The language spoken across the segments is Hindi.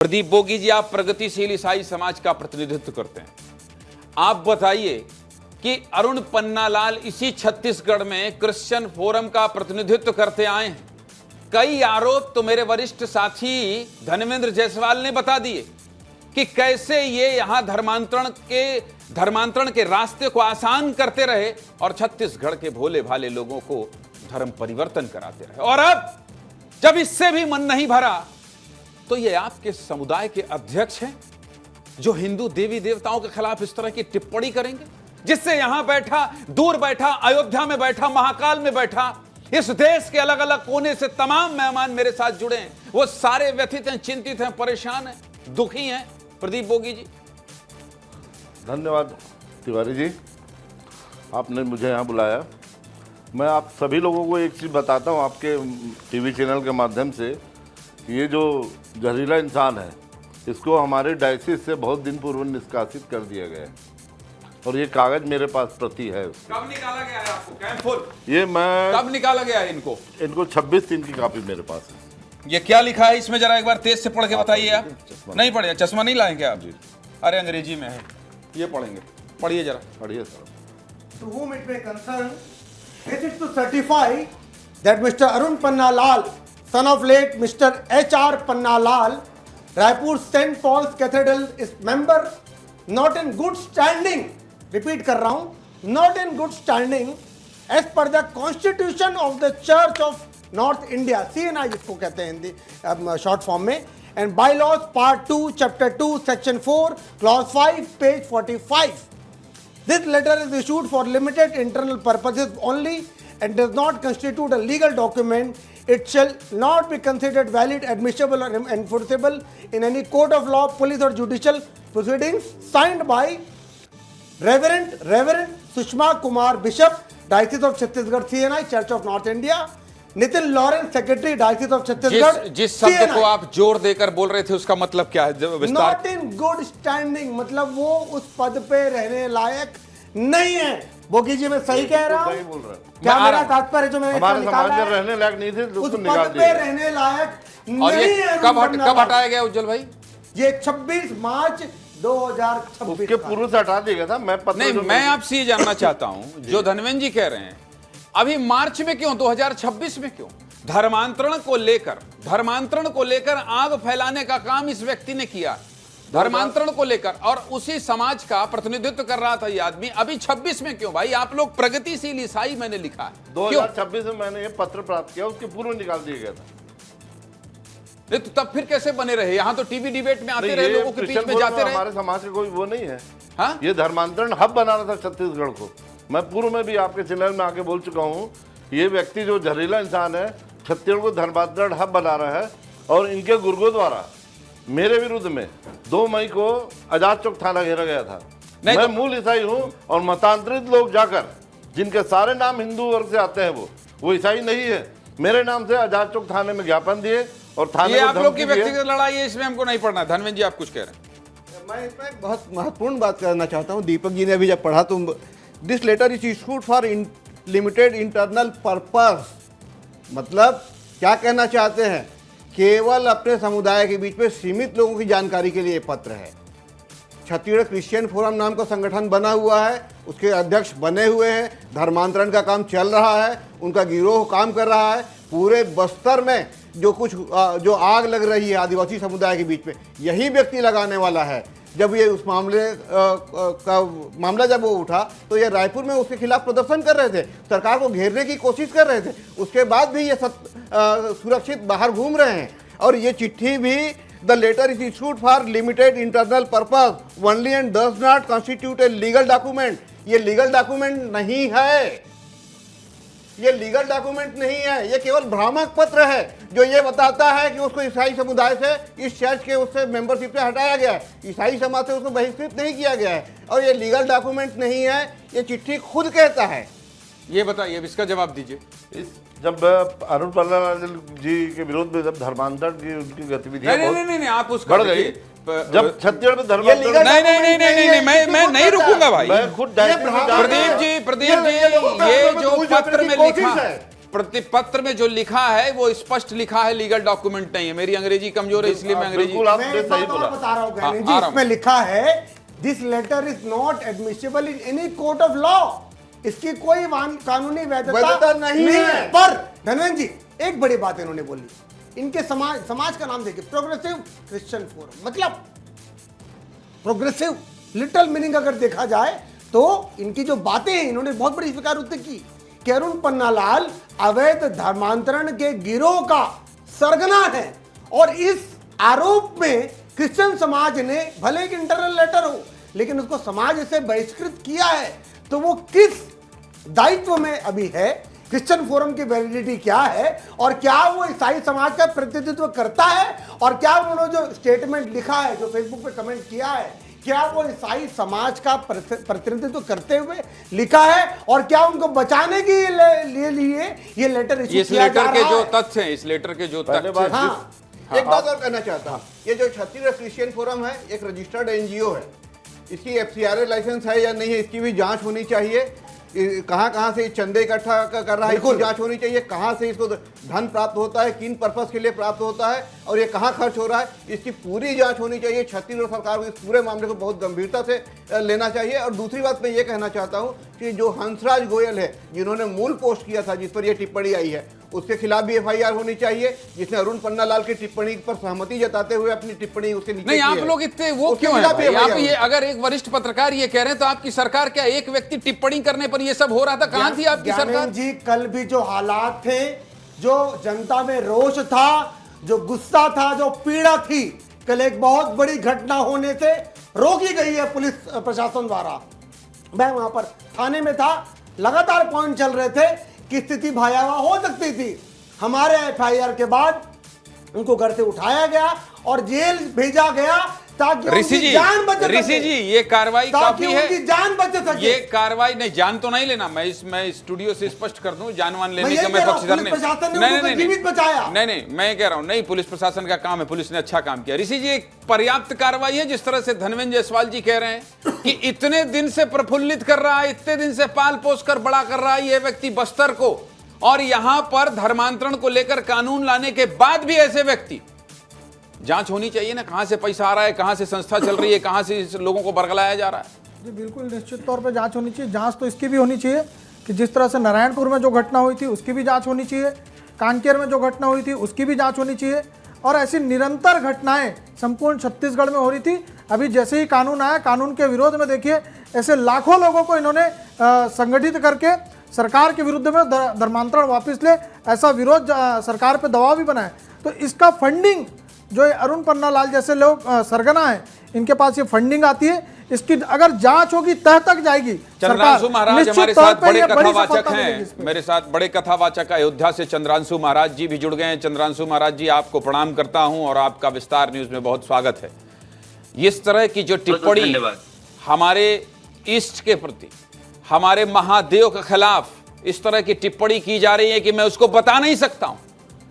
प्रदीप बोगी जी, आप प्रगतिशील ईसाई समाज का प्रतिनिधित्व करते हैं। आप बताइए कि अरुण पन्नालाल इसी छत्तीसगढ़ में क्रिश्चियन फोरम का प्रतिनिधित्व करते आए हैं। कई आरोप तो मेरे वरिष्ठ साथी धर्मेंद्र जायसवाल ने बता दिए कि कैसे ये यहां धर्मांतरण के रास्ते को आसान करते रहे और छत्तीसगढ़ के भोले भाले लोगों को धर्म परिवर्तन कराते रहे। और अब जब इससे भी मन नहीं भरा तो ये आपके समुदाय के अध्यक्ष हैं जो हिंदू देवी देवताओं के खिलाफ इस तरह की टिप्पणी करेंगे, जिससे यहां बैठा, दूर बैठा, अयोध्या में बैठा, महाकाल में बैठा, इस देश के अलग अलग कोने से तमाम मेहमान मेरे साथ जुड़े हैं। वो सारे व्यथित हैं, चिंतित हैं, परेशान हैं, दुखी हैं। प्रदीप बोगी जी, धन्यवाद तिवारी जी, आपने मुझे यहाँ बुलाया। मैं आप सभी लोगों को एक चीज़ बताता हूँ आपके टीवी चैनल के माध्यम से। ये जो जहरीला इंसान है, इसको हमारे डायसिस से बहुत दिन पूर्व निष्कासित कर दिया गया है और ये कागज मेरे पास प्रति है। कब निकाला गया है आपको? कैंफुल ये मैं कब निकाला गया है इनको? 26 की कापी मेरे पास है। ये क्या लिखा है इसमें, जरा एक बार तेज से पढ़ के बताइए आप। नहीं पढ़े, चश्मा नहीं लाएंगे आप जी? अरे अंग्रेजी में है, ये पढ़ेंगे, पढ़िए जरा। पढ़िए sir. To whom it may concern, it is to certify that Mr. Arun Pannalal, son of late Mr. H.R. Pannalal, Raipur St. Paul's Cathedral is member, not in good standing, repeat कर रहा हूँ, not in good standing as per the Constitution of the Church of North India, CNI जिसको कहते हैं हिंदी शॉर्ट फॉर्म में, and bylaws part 2 chapter 2 section 4 clause 5 page 45. This letter is issued for limited internal purposes only and does not constitute a legal document. It shall not be considered valid, admissible or enforceable in any court of law, police or judicial proceedings. Signed by Reverend Sushma Kumar Bishop, Diocese of Chhattisgarh, CNI, Church of North India. Nitin Lawrence, secretary, diocese of Chhattisgarh. जिस शब्द को आप जोर देकर बोल रहे थे उसका मतलब क्या है? नॉट इन गुड स्टैंडिंग, मतलब वो उस पद पे रहने लायक नहीं है। बोगी जी, मैं सही कह रहा हूँ? क्या मेरा तात्पर्य जो मैंने हमारे समाज में रहने लायक नहीं थे, उस पद पे रहने लायक नहीं है। कब हटाया गया उज्जवल भाई? ये 26 मार्च 2026 उसके पूर्व से हटा दिया था। मैं आपसे ये जानना चाहता हूँ, जो धनवेंद्र जी कह रहे हैं, अभी मार्च में क्यों, 2026 में क्यों? धर्मांतरण को लेकर आग फैलाने का काम इस व्यक्ति ने किया, धर्मांतरण को लेकर, और उसी समाज का प्रतिनिधित्व कर रहा था ये आदमी। अभी 26 में क्यों भाई? आप लोग प्रगतिशील ईसाई मैंने लिखा है। 2026 में मैंने ये पत्र प्राप्त किया, उसके पूर्व निकाल दिया गया था। नहीं तो तब फिर कैसे बने रहे? यहाँ तो टीवी डिबेट में आते रहे, लोगों के बीच में जाते रहे। हमारे समाज का कोई वो नहीं है। हाँ? ये धर्मांतरण हब बना रहा था छत्तीसगढ़ को। मैं पूर्व में भी आपके चैनल में आके बोल चुका हूँ, ये व्यक्ति जो जहरीला इंसान है, छत्तीसगढ़ को धर्मांतरण हब बना रहा है। और इनके गुर्गों द्वारा मेरे विरुद्ध में 2 मई को आजाद चौक थाना घेरा गया था। मैं मूल ईसाई हूँ और मतांतरित लोग जाकर, जिनके सारे नाम हिंदू वर्ग से आते हैं, वो ईसाई नहीं है, मेरे नाम से आजाद चौक थाने में ज्ञापन दिए और थाने ये आप लोग की व्यक्तिगत लड़ाई है, इसमें हमको नहीं पढ़ना। धनवेंद्र जी, आप कुछ कह रहे हैं? मैं इसमें बहुत महत्वपूर्ण बात करना चाहता हूँ। दीपक जी ने अभी जब पढ़ा तो this letter is issued for limited internal purpose, मतलब क्या कहना चाहते हैं? केवल अपने समुदाय के बीच में सीमित लोगों की जानकारी के लिए ये पत्र है। छत्तीसगढ़ क्रिश्चियन फोरम नाम का संगठन बना हुआ है, उसके अध्यक्ष बने हुए हैं, धर्मांतरण का काम चल रहा है, उनका गिरोह काम कर रहा है। पूरे बस्तर में जो आग लग रही है आदिवासी समुदाय के बीच में, यही व्यक्ति लगाने वाला है। जब ये उस मामला जब वो उठा तो ये रायपुर में उसके खिलाफ प्रदर्शन कर रहे थे, सरकार को घेरने की कोशिश कर रहे थे। उसके बाद भी ये सुरक्षित बाहर घूम रहे हैं। और ये चिट्ठी भी, the letter is issued for limited internal purpose only and does not constitute a legal document. ये लीगल डॉक्यूमेंट नहीं है, ये लीगल डॉक्यूमेंट नहीं है, ये केवल भ्रामक पत्र है जो ये बताता है कि उसको ईसाई समुदाय से, इस चर्च के उससे मेंबरशिप से हटाया गया है, ईसाई समाज से उसको बहिष्कृत नहीं किया गया है। और ये लीगल डॉक्यूमेंट नहीं है, ये चिट्ठी खुद कहता है। ये बताइए, अब इसका जवाब दीजिए। जब अरुण पन्नालाल जी के विरोध में जब धर्मांतरण की उनकी गतिविधियां नहीं, आप उसको बढ़ गई, जब छत्तीसगढ़ में धर्मांतरण, नहीं, मैं नहीं रुकूंगा भाई। मैं खुद प्रदीप जी, ये जो पत्र में लिखा है, प्रतिपत्र में जो लिखा है वो स्पष्ट लिखा है, लीगल डॉक्यूमेंट नहीं है। मेरी अंग्रेजी कमजोर है इसलिए मैं अंग्रेजी बिल्कुल मैं आपने एक सही बात और बोला। बता रहा हूं हाँ, ज्ञानेंद्र आ जी, रहा इसमें लिखा है this letter is not admissible in any court of law. इसकी कोई कानूनी वैधता नहीं है। पर धनवंत जी एक बड़ी बात इन्होंने बोली, इनके समाज का नाम देखिए, प्रोग्रेसिव क्रिश्चियन फोरम। मतलब प्रोग्रेसिव लिटिल मीनिंग अगर देखा जाए तो इनकी जो बातें हैं, इन्होंने बहुत बड़ी स्वीकारोक्ति की कि अरुण पन्नालाल अवैध धर्मांतरण के गिरोह का सरगना है और इस आरोप में क्रिश्चियन समाज ने, भले एक इंटरनल लेटर हो लेकिन उसको समाज से बहिष्कृत किया है, तो वो किस दायित्व में अभी है, क्रिश्चियन फोरम की वैलिडिटी क्या है और क्या वो ईसाई समाज का प्रतिनिधित्व करता है, और क्या उन्होंने जो स्टेटमेंट लिखा है, जो फेसबुक पे कमेंट किया है, क्या वो ईसाई समाज का प्रतिनिधित्व करते हुए लिखा है, और क्या उनको बचाने के लिए ये लेटर इशू इस किया जा लेटर के रहा जो है? तथ्य हैं, इस लेटर के जो पहले तथ्य बात हैं, हाँ, एक बात और कहना चाहता हूँ, ये जो छत्तीसगढ़ क्रिश्चियन फोरम है एक रजिस्टर्ड एनजीओ है, इसकी एफसीआरए लाइसेंस है या नहीं है इसकी भी जांच होनी चाहिए। कहाँ से चंदे इकट्ठा कर रहा है इसकी जांच होनी चाहिए, कहाँ से इसको धन प्राप्त होता है, किन पर्पस के लिए प्राप्त होता है और ये कहाँ खर्च हो रहा है, इसकी पूरी जांच होनी चाहिए। छत्तीसगढ़ सरकार को इस पूरे मामले को बहुत गंभीरता से लेना चाहिए। और दूसरी बात मैं ये कहना चाहता हूँ कि जो हंसराज गोयल है जिन्होंने मूल पोस्ट किया था जिस पर यह टिप्पणी आई है, उसके खिलाफ भी एफआईआर होनी चाहिए, जिसने अरुण पन्नालाल की टिप्पणी पर सहमति जताते हुए अपनी टिप्पणी उसके नीचे नहीं की आप है। लोग इतने वो उसके क्यों है खिलाफ भाई? भी आप FIR ये अगर एक वरिष्ठ पत्रकार ये कह रहे हैं तो आपकी सरकार क्या, एक व्यक्ति टिप्पणी करने पर ये सब हो रहा था? कहां थी आपकी सरकार? ज्ञानेंद्र जी कल भी जो हालात थे, जो जनता में रोष था, जो गुस्सा था, जो पीड़ा थी, कल एक बहुत बड़ी घटना होने से रोकी गई है पुलिस प्रशासन द्वारा। मैं वहां पर थाने में था, लगातार पॉइंट चल रहे थे कि स्थिति भयावह हो सकती थी। हमारे एफआईआर के बाद उनको घर से उठाया गया और जेल भेजा गया ताकि ऋषि उनकी जी, जान बच सके। ऋषि जी ये कार्रवाई ताकि काफी है, उनकी जान बच सके। ये कार्रवाई नहीं, जान तो नहीं लेना, मैं स्टूडियो से स्पष्ट कर दूं, जानवान लेने मैं का यही मैं कह रहा हूं, पक्षधर पुलिस नहीं। प्रशासन ने नहीं उनको नहीं जीवित बचाया। नहीं, मैं कह रहा हूं नहीं, पुलिस प्रशासन का काम है, पुलिस ने अच्छा काम किया। ऋषि जी एक पर्याप्त कार्रवाई है जिस तरह से धनवेंद्र जायसवाल जी कह रहे हैं कि इतने दिन से प्रफुल्लित कर रहा है, इतने दिन से पाल पोस कर बड़ा कर रहा है ये व्यक्ति बस्तर को, और यहां पर धर्मांतरण को लेकर कानून लाने के बाद भी ऐसे व्यक्ति, जांच होनी चाहिए ना, कहां से पैसा आ रहा है, कहां से संस्था चल रही है, कहां से इस लोगों को बरगलाया जा रहा है। जी बिल्कुल निश्चित तौर पे जांच होनी चाहिए। जांच तो इसकी भी होनी चाहिए कि जिस तरह से नारायणपुर में जो घटना हुई थी उसकी भी जांच होनी चाहिए, कांकेर में जो घटना हुई थी उसकी भी जांच होनी चाहिए, और ऐसी निरंतर घटनाएं संपूर्ण छत्तीसगढ़ में हो रही थी। अभी जैसे ही कानून आया, कानून के विरोध में देखिए ऐसे लाखों लोगों को इन्होंने संगठित करके सरकार के विरुद्ध में धर्मांतरण वापस ले, ऐसा विरोध सरकार पे दबाव भी बनाए। तो इसका फंडिंग जो अरुण पन्नालाल जैसे लोग सरगना है, इनके पास ये फंडिंग आती है, इसकी अगर जांच होगी तह तक जाएगी। चंद्रांशु महाराज हमारे साथ बड़े कथावाचक हैं। हैं, मेरे साथ बड़े कथावाचक अयोध्या से चंद्रांशु महाराज जी भी जुड़ गए हैं। चंद्रांशु महाराज जी आपको प्रणाम करता हूं और आपका विस्तार न्यूज में बहुत स्वागत है। इस तरह की जो टिप्पणी हमारे ईस्ट के प्रति, हमारे महादेव के खिलाफ इस तरह की टिप्पणी की जा रही है कि मैं उसको बता नहीं सकता हूं,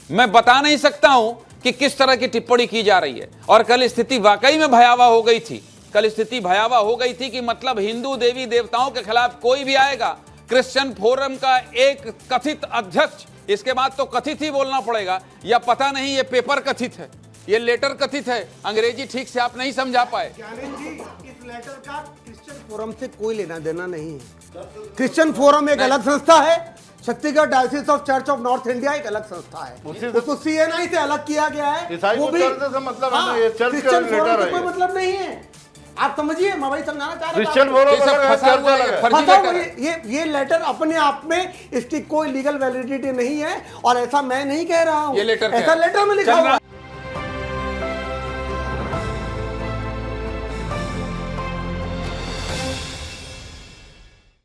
मैं बता नहीं सकता हूं कि किस तरह की टिप्पणी की जा रही है। और कल स्थिति वाकई में भयावह हो गई थी, कल स्थिति भयावह हो गई थी कि मतलब हिंदू देवी देवताओं के खिलाफ कोई भी आएगा, क्रिश्चियन फोरम का एक कथित अध्यक्ष, इसके बाद तो कथित ही बोलना पड़ेगा, या पता नहीं ये पेपर कथित है, ये लेटर कथित है, अंग्रेजी ठीक से आप नहीं समझा पाए। ज्ञानेंद्र जी इस लेटर का क्रिश्चियन फोरम से कोई लेना देना नहीं है। क्रिश्चियन फोरम एक अलग संस्था है, Chhattisgarh diocese of church of north India एक अलग संस्था है, उसको सीएनआई से अलग किया गया है। ईसाई वो को भी चर्च से मतलब है ना, हाँ, ये चर्च का क्रिश्चियन लेटर फोरम है से कोई ये। मतलब नहीं है। आप समझिए, मैं वही समझाना चाह रहा था। क्रिश्चियन फोरम ये सब अलग है, फंसा चर्च हुआ है, अलग है। फर्जी बताओ, लेटर है। ये लेटर अपने आप में इसकी कोई लीगल वैलिडिटी नहीं है, और ऐसा मैं नहीं कह रहा हूं, ये लेटर क्या ऐसा है? लेटर में लिखा हुआ है।